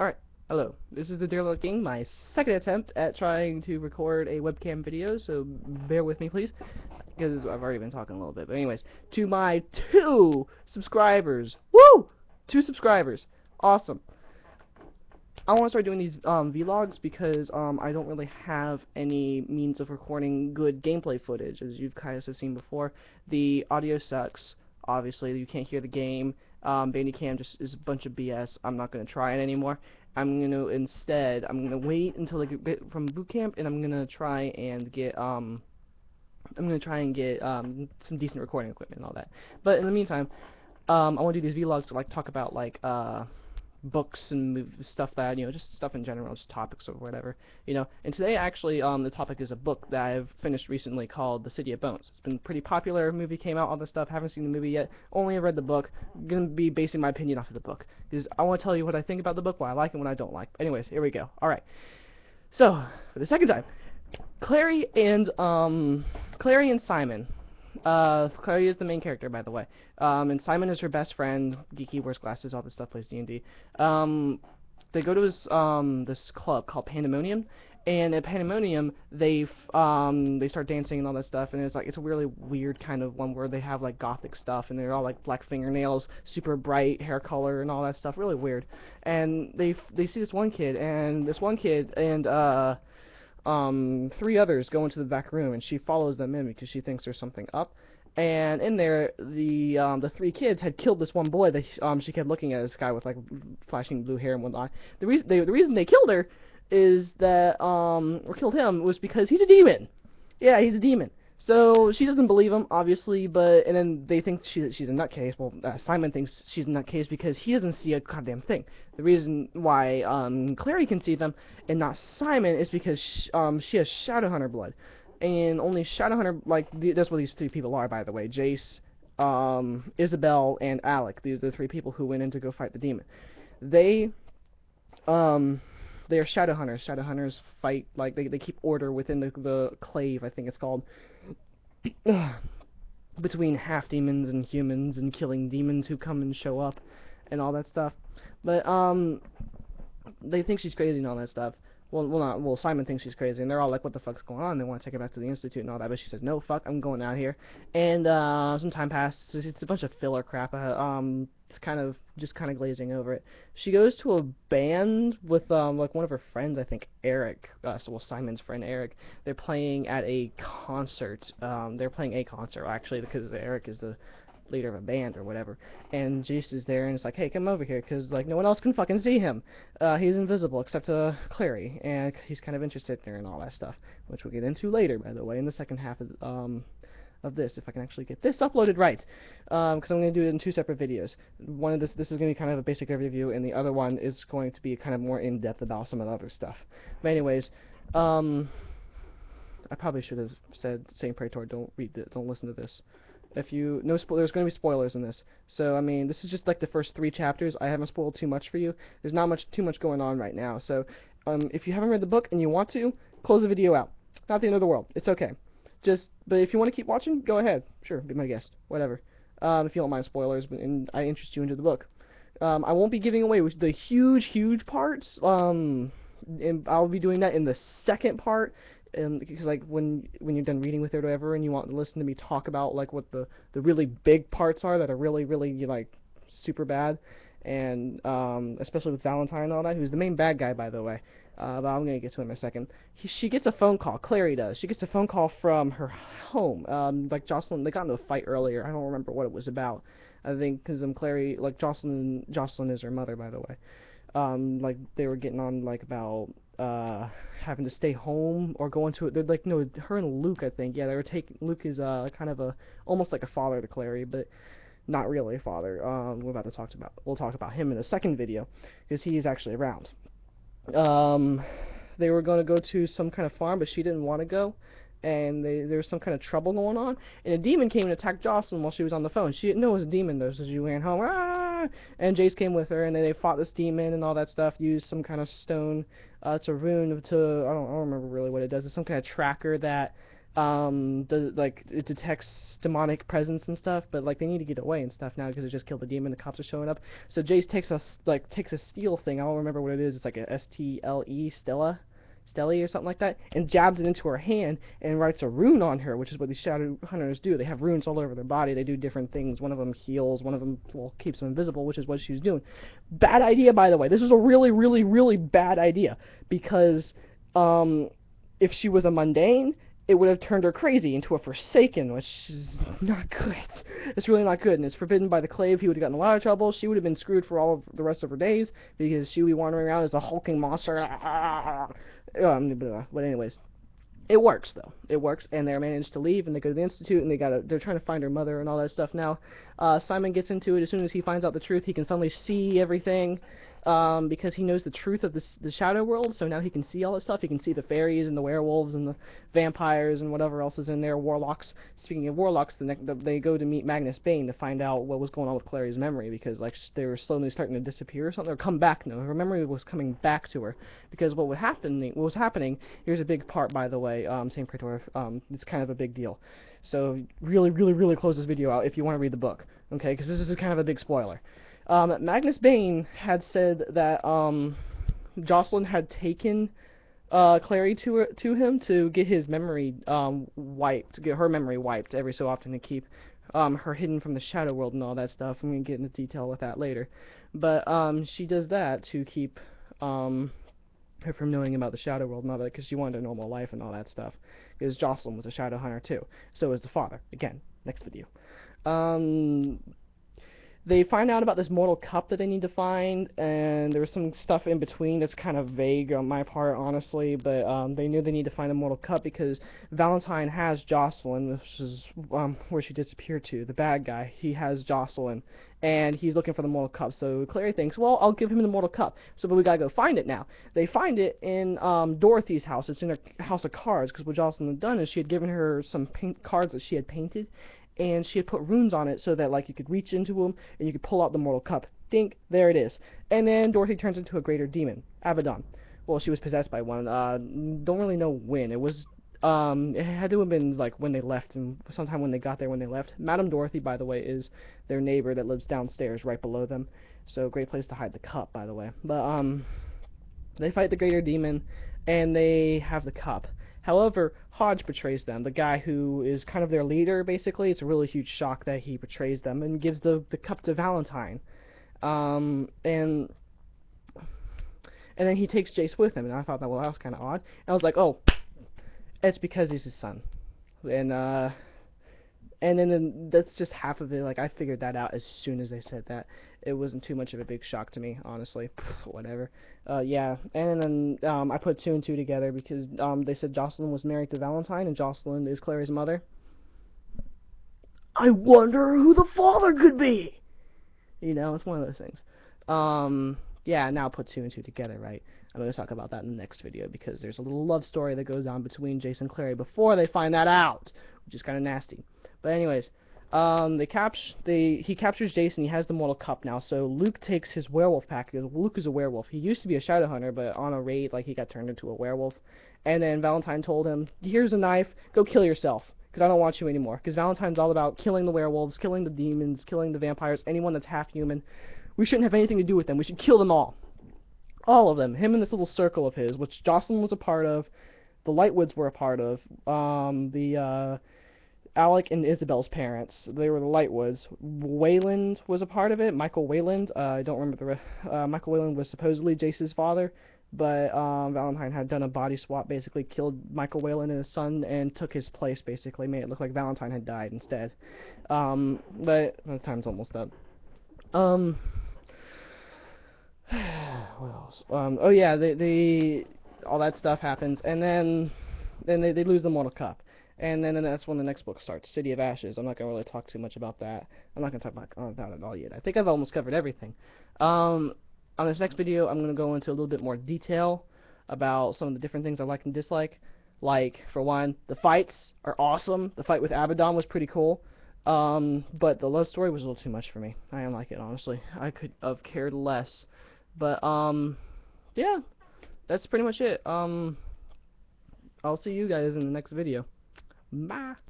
Alright, hello. This is the Dear Little King, my second attempt at trying to record a webcam video, so bear with me please, because I've already been talking a little bit. But anyways, to my 2 subscribers, woo! 2 subscribers, awesome. I want to start doing these vlogs because I don't really have any means of recording good gameplay footage. As you guys have seen before, the audio sucks. Obviously, you can't hear the game. Bandicam just is a bunch of BS. I'm not going to try it anymore. I'm going to instead, I'm going to wait until I get from boot camp, and I'm going to try and get some decent recording equipment and all that. But in the meantime, I want to do these vlogs to talk about books and stuff that, just stuff in general, just topics or whatever, And today, actually, the topic is a book that I've finished recently called The City of Bones. It's been pretty popular. Movie came out, all this stuff. Haven't seen the movie yet. Only read the book. Gonna be basing my opinion off of the book because I want to tell you what I think about the book, what I like and what I don't like. But anyways, here we go. All right. So for the second time, Clary and Simon. Clary is the main character, by the way. And Simon is her best friend. Geeky, wears glasses, all this stuff, plays D&D. They go to this club called Pandemonium, and at Pandemonium, they start dancing and all that stuff, and it's a really weird kind of one where they have gothic stuff, and they're all black fingernails, super bright hair color, and all that stuff, really weird. And they see this one kid, and 3 others go into the back room, and she follows them in because she thinks there's something up. And in there, the 3 kids had killed this one boy that she kept looking at, this guy with flashing blue hair and whatnot. The reason they killed her is that or killed him was because he's a demon. Yeah, he's a demon. So she doesn't believe him, obviously, and then they think she's a nutcase. Well, Simon thinks she's a nutcase because he doesn't see a goddamn thing. The reason why Clary can see them and not Simon is because she has Shadowhunter blood, and only Shadowhunter, that's what these 3 people are, by the way. Jace, Isabel, and Alec. These are the 3 people who went in to go fight the demon. They are Shadowhunters. Shadowhunters fight, they keep order within the clave, I think it's called, between half demons and humans, and killing demons who come and show up and all that stuff. But they think she's crazy and all that stuff. Well, Simon thinks she's crazy, and they're all like, what the fuck's going on? They want to take her back to the Institute and all that, but she says, no, fuck, I'm going out here. And some time passes. It's a bunch of filler crap. It's kind of glazing over it. She goes to a band with one of her friends, I think Eric, Simon's friend Eric. They're playing at a concert. They're playing a concert, actually, because Eric is the leader of a band or whatever. And Jace is there, and it's like, hey, come over here, because no one else can fucking see him. He's invisible except Clary, and he's kind of interested in her and all that stuff, which we'll get into later, by the way, in the second half of this, if I can actually get this uploaded right, because I'm going to do it in 2 separate videos. One of this is going to be kind of a basic overview, and the other one is going to be kind of more in-depth about some of the other stuff. But anyways, I probably should have said Saint Praetor, don't read this, don't listen to this. There's going to be spoilers in this. So, I mean, this is just the first 3 chapters. I haven't spoiled too much for you. There's not too much going on right now. So, if you haven't read the book and you want to, close the video out. Not the end of the world. It's okay. But if you want to keep watching, go ahead. Sure, be my guest. Whatever. If you don't mind spoilers, and I interest you into the book. I won't be giving away the huge parts. And I'll be doing that in the second part. Because when you're done reading with it or whatever, and you want to listen to me talk about what the really big parts are that are really super bad, and especially with Valentine and all that, who's the main bad guy, by the way. But I'm gonna get to him in a second. She gets a phone call. Clary does. She gets a phone call from her home. Jocelyn, they got into a fight earlier. I don't remember what it was about. I think because Clary, Jocelyn is her mother, by the way. They were getting on about having to stay home or go into it. They're no, her and Luke, I think. Yeah, they were taking. Luke is kind of almost like a father to Clary, but not really a father. We'll talk about him in the second video because he is actually around. They were going to go to some kind of farm, but she didn't want to go, and there was some kind of trouble going on, and a demon came and attacked Jocelyn while she was on the phone. She didn't know it was a demon, though, so she ran home, and Jace came with her, and then they fought this demon and all that stuff, used some kind of stone, it's a rune I don't remember really what it does. It's some kind of tracker that like it detects demonic presence and stuff, but like they need to get away and stuff now because they just killed the demon. The cops are showing up. So Jace takes a steel thing. I don't remember what it is. It's like a STLE Stelly or something like that, and jabs it into her hand and writes a rune on her, which is what these shadow hunters do. They have runes all over their body. They do different things. One of them heals. One of them, well, keeps them invisible, which is what she's doing. Bad idea, by the way. This was a really, really, really bad idea because if she was a mundane, it would have turned her crazy into a Forsaken, which is not good. It's really not good, and it's forbidden by the Clave. He would have gotten in a lot of trouble. She would have been screwed for all of the rest of her days because she would be wandering around as a hulking monster. But anyways, it works though. It works, and they managed to leave, and they go to the institute, and they're trying to find her mother and all that stuff now. Simon gets into it as soon as he finds out the truth. He can suddenly see everything. Because he knows the truth of the shadow world, so now he can see all that stuff. He can see the fairies and the werewolves and the vampires and whatever else is in there, warlocks. Speaking of warlocks, they go to meet Magnus Bane to find out what was going on with Clary's memory, because like they were slowly starting to disappear or something, or come back. No, her memory was coming back to her, because what was happening, here's a big part, by the way, St. Praetor, it's kind of a big deal. So really, really, really close this video out if you want to read the book, okay, because this is kind of a big spoiler. Magnus Bane had said that Jocelyn had taken Clary to him to get his memory wiped, to get her memory wiped every so often to keep her hidden from the shadow world and all that stuff. I'm gonna get into detail with that later, but she does that to keep her from knowing about the shadow world and all that, because she wanted a normal life and all that stuff. Because Jocelyn was a shadow hunter too. So was the father. Again, next video. They find out about this mortal cup that they need to find, and there was some stuff in between that's kind of vague on my part, honestly, but they knew they need to find a mortal cup because Valentine has Jocelyn, which is where she disappeared to, the bad guy. He has Jocelyn, and he's looking for the mortal cup, so Clary thinks, well, I'll give him the mortal cup, but we gotta go find it now. They find it in Dorothy's house. It's in her house of cards, because what Jocelyn had done is she had given her some cards that she had painted, and she had put runes on it so that like you could reach into them and you could pull out the mortal cup. Dink, there it is. And then Dorothy turns into a greater demon, Abaddon. Well, she was possessed by one. Don't really know when. It was it had to have been like when they left, and sometime when they got there when they left. Madame Dorothy, by the way, is their neighbor that lives downstairs right below them. So great place to hide the cup, by the way. But they fight the greater demon and they have the cup. However, Hodge betrays them, the guy who is kind of their leader, basically. It's a really huge shock that he betrays them and gives the cup to Valentine. And then he takes Jace with him, and I thought that, well, that was kind of odd. And I was like, oh, it's because he's his son. And then that's just half of it. Like, I figured that out as soon as they said that. It wasn't too much of a big shock to me, honestly. Whatever. Yeah. And then I put 2 and 2 together because they said Jocelyn was married to Valentine, and Jocelyn is Clary's mother. I wonder who the father could be! You know, it's one of those things. Yeah, now I'll put 2 and 2 together, right? I'm going to talk about that in the next video because there's a little love story that goes on between Jace and Clary before they find that out, which is kind of nasty. But anyways, he captures Jace, and he has the mortal cup now, so Luke takes his werewolf pack. Luke is a werewolf. He used to be a shadow hunter, but on a raid, like, he got turned into a werewolf. And then Valentine told him, here's a knife, go kill yourself, because I don't want you anymore. Because Valentine's all about killing the werewolves, killing the demons, killing the vampires, anyone that's half human. We shouldn't have anything to do with them. We should kill them all. All of them. Him and this little circle of his, which Jocelyn was a part of, the Lightwoods were a part of, Alec and Isabel's parents, they were the Lightwoods. Wayland was a part of it, Michael Wayland. I don't remember the rest. Michael Wayland was supposedly Jace's father, but Valentine had done a body swap, basically killed Michael Wayland and his son, and took his place, basically, made it look like Valentine had died instead. But the time's almost up. What else? Oh yeah, all that stuff happens, and then they lose the Mortal Cup. And then that's when the next book starts, City of Ashes. I'm not going to really talk too much about that. I'm not going to talk about it all yet. I think I've almost covered everything. On this next video, I'm going to go into a little bit more detail about some of the different things I like and dislike. Like, for one, the fights are awesome. The fight with Abaddon was pretty cool. But the love story was a little too much for me. I didn't like it, honestly. I could have cared less. But, yeah, that's pretty much it. I'll see you guys in the next video. Bye.